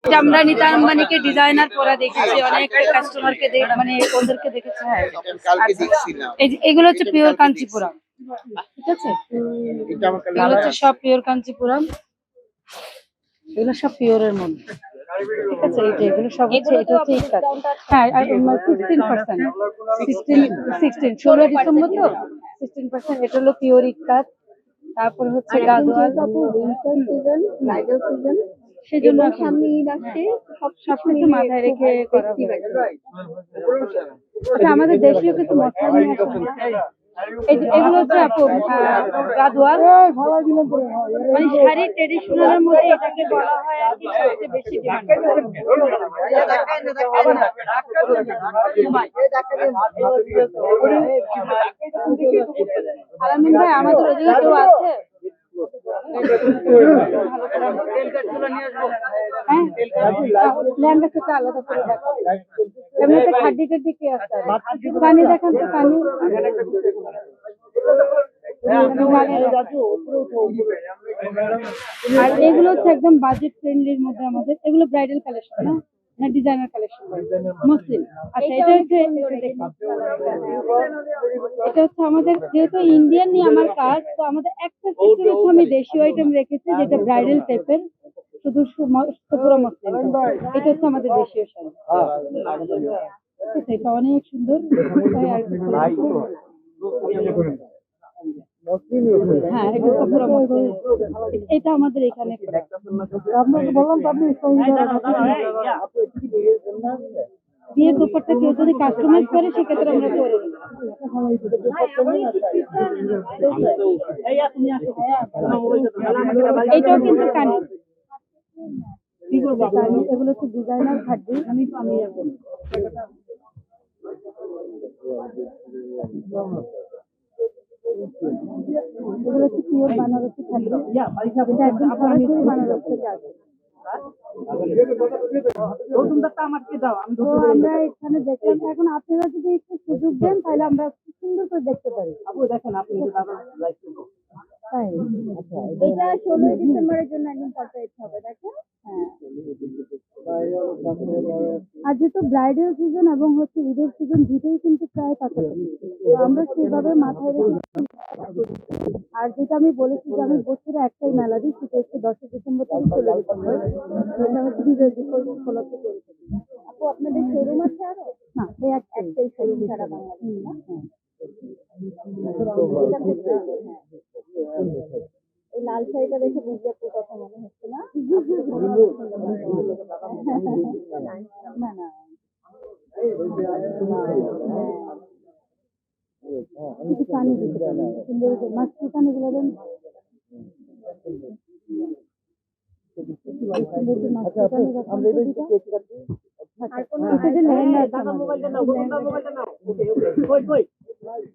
এটা আমরা নিতাম মানে কি ডিজাইনার পরা দেখেছি, অনেক কাস্টমারকে মানে ওদেরকে দেখেছি। হ্যাঁ, এগুলো হচ্ছে পিওর কাঞ্চিপুরম। ঠিক আছে, এগুলো হচ্ছে সব পিওর কাঞ্চিপুরম, এগুলো সব পিওরের মধ্যে। ঠিক আছে, এগুলো সব হচ্ছে, এটা হচ্ছে ইকাত। হ্যাঁ, 16%, 16 ডিসেম্বর তো 16%। এটা হলো পিওর ইকাত। তারপর হচ্ছে গাদোয়াল, সেজন্য সামনে ঈদ আসছে, সবকিছু মাথায় রেখে করা হয়। আচ্ছা, আমাদের দেশীয় কিছু মশলা নিয়ে আসা। এগুলো হচ্ছে আপু গাদোয়াল, মানে শাড়ি ট্রেডিশনালের মধ্যে এটাকে বলা হয় আর কি সবচেয়ে বেশি ডিমান্ড। আলামিন ভাই, আমাদের ওদিকে কেউ আছে? হ্যাঁ, লেহেঙ্গা থেকে আলাদা করে দেখো, এমনিতে খাড্ডি টাড্ডি কি আছে? কানি দেখান তো, কানি। আর এগুলো হচ্ছে একদম বাজেট ফ্রেন্ডলির মধ্যে আমাদের, এগুলো ব্রাইডাল কালেকশন না, না ডিজাইনার কালেকশন মুসলিম। আচ্ছা, এটা হচ্ছে আমাদের, যেহেতু ইন্ডিয়ান নিয়ে আমার কাজ, তো আমাদের একটা সেকশন হচ্ছে আমি দেশীয় আইটেম রেখেছি, যেটা ব্রাইডাল টাইপের, শুধু পুরো মুসলিম। এটা হচ্ছে আমাদের দেশীয় শাড়ি। এটা অনেক সুন্দর। হ্যাঁ, এটা পুরো মুসলিম। এটা আমাদের এখানে আপনাকে বললাম তো, আপনি বিয়ের দুপাট্টা কেউ যদি কাস্টমাইজ করে সেক্ষেত্রে আমরা করে দিই। এটাও কিন্তু কানি, এগুলো হচ্ছে ডিজাইনার খাদ্য। আমি এগুলো হচ্ছে পিওর বানারসি খাদ্য, এটা একদম সরাসরি বানারস থেকে আসে। আমরা এখানে দেখলাম, এখন আপনারা যদি একটু সুযোগ দেন তাহলে আমরা খুব সুন্দর করে দেখতে পারি। দেখেন আপনি, তাই এটা 16 ডিসেম্বরের জন্য একদম পারফেক্ট হবে, দেখেন। হ্যাঁ, আর যেহেতু ব্রাইডাল সিজন এবং হচ্ছে ঈদের সিজন দুটোই কিন্তু প্রায় কাছাকাছি, তো আমরা সেভাবে মাথায় রেখে। আর যেটা আমি বলেছি যে আমি বছরে একটাই মেলা দিই, সেটা হচ্ছে 10 ডিসেম্বর থেকে 16 ডিসেম্বর, সেটা হচ্ছে বিজয় দিবস উপলক্ষে করে থাকি। আপু, আপনাদের শোরুম আছে আরো? না, এই একটাই শোরুম সারা বাংলাদেশে না? এই লাল শাড়িটা দেখে বুঝি আপুর কথা মনে হচ্ছে না? না না, কিছু কানি দিতে পারেন, সুন্দর মাছলি কানিগুলো দেন। আর কোনো লেহেঙ্গা আছে?